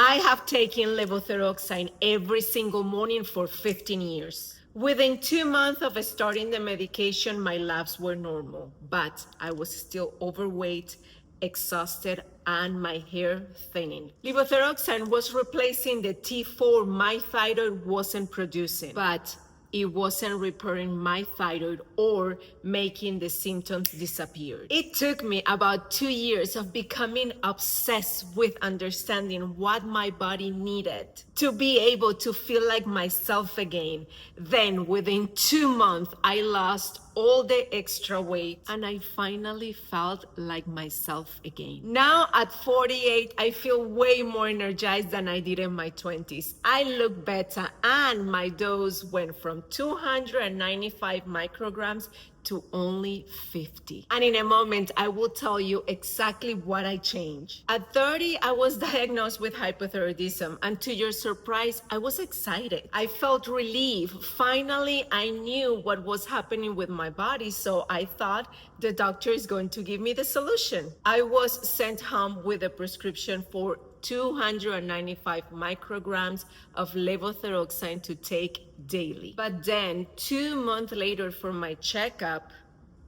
I have taken levothyroxine every single morning for 15 years. Within 2 months of starting the medication, my labs were normal, but I was still overweight, exhausted, and my hair thinning. Levothyroxine was replacing the T4 my thyroid wasn't producing, but it wasn't repairing my thyroid or making the symptoms disappear. It took me about 2 years of becoming obsessed with understanding what my body needed to be able to feel like myself again. Then within 2 months, I lost all the extra weight and I finally felt like myself again. Now at 48, I feel way more energized than I did in my 20s. I look better and my dose went from 295 micrograms to only 50. And in a moment, I will tell you exactly what I changed. At 30, I was diagnosed with hypothyroidism, and to your surprise, I was excited. I felt relief. Finally, I knew what was happening with my body, so I thought the doctor is going to give me the solution. I was sent home with a prescription for 295 micrograms of levothyroxine to take daily. But then 2 months later for my checkup,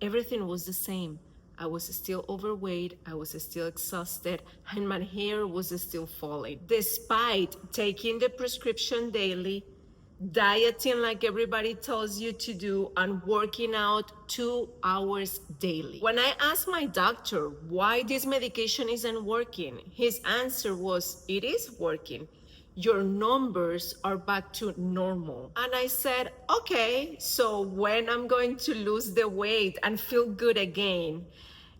everything was the same. I was still overweight, I was still exhausted, and my hair was still falling. Despite taking the prescription daily, dieting like everybody tells you to do, and working out 2 hours daily. When I asked my doctor why this medication isn't working, his answer was, it is working. Your numbers are back to normal. And I said, okay, so when I'm going to lose the weight and feel good again?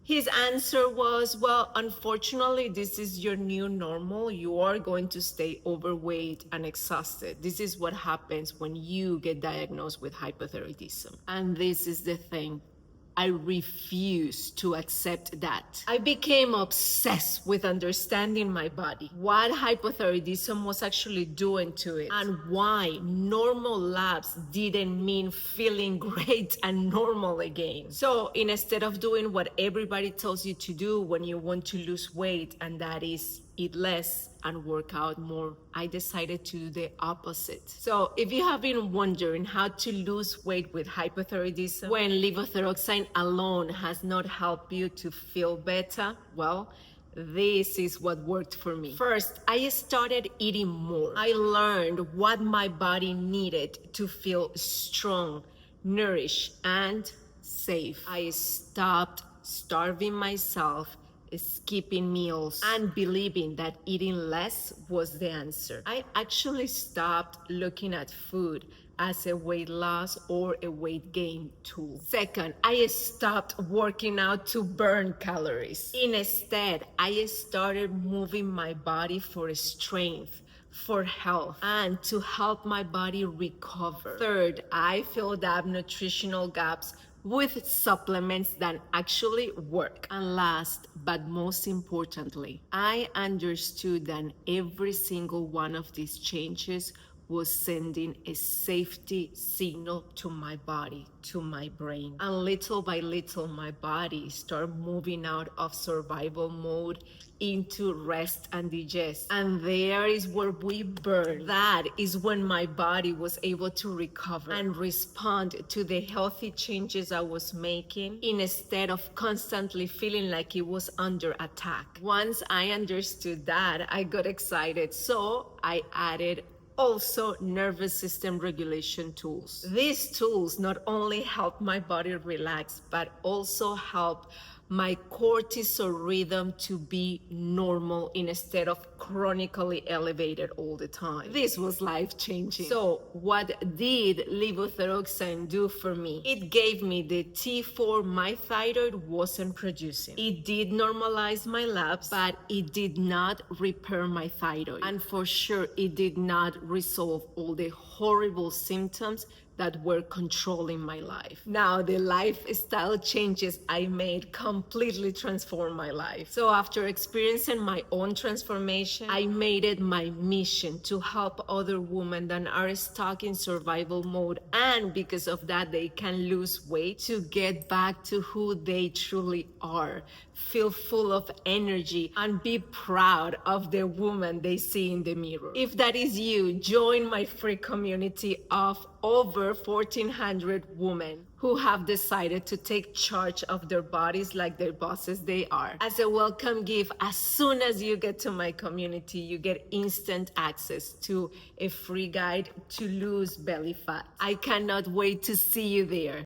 His answer was, well, unfortunately, this is your new normal. You are going to stay overweight and exhausted. This is what happens when you get diagnosed with hypothyroidism. And this is the thing. I refuse to accept that. I became obsessed with understanding my body, what hypothyroidism was actually doing to it, and why normal labs didn't mean feeling great and normal again. So instead of doing what everybody tells you to do when you want to lose weight, and that is eat less and work out more, I decided to do the opposite. So if you have been wondering how to lose weight with hypothyroidism when levothyroxine alone has not helped you to feel better, well, this is what worked for me. First, I started eating more. I learned what my body needed to feel strong, nourished, and safe. I stopped starving myself, skipping meals, and believing that eating less was the answer. I actually stopped looking at food as a weight loss or a weight gain tool. Second, I stopped working out to burn calories. Instead, I started moving my body for strength, for health, and to help my body recover. Third, I filled up nutritional gaps with supplements that actually work. And last, but most importantly, I understood that every single one of these changes was sending a safety signal to my body, to my brain. And little by little, my body started moving out of survival mode into rest and digest. And there is where we burn. That is when my body was able to recover and respond to the healthy changes I was making, instead of constantly feeling like it was under attack. Once I understood that, I got excited. So I added also nervous system regulation tools. These tools not only help my body relax, but also help my cortisol rhythm to be normal instead of chronically elevated all the time. This was life-changing. So what did levothyroxine do for me? It gave me the T4 my thyroid wasn't producing. It did normalize my labs, but it did not repair my thyroid. And for sure, it did not resolve all the horrible symptoms that were controlling my life. Now, the lifestyle changes I made completely transformed my life. So after experiencing my own transformation, I made it my mission to help other women that are stuck in survival mode, and because of that, they can lose weight to get back to who they truly are, feel full of energy, and be proud of the woman they see in the mirror. If that is you, join my free community of over 1,400 women who have decided to take charge of their bodies like their bosses they are. As a welcome gift, as soon as you get to my community, you get instant access to a free guide to lose belly fat. I cannot wait to see you there.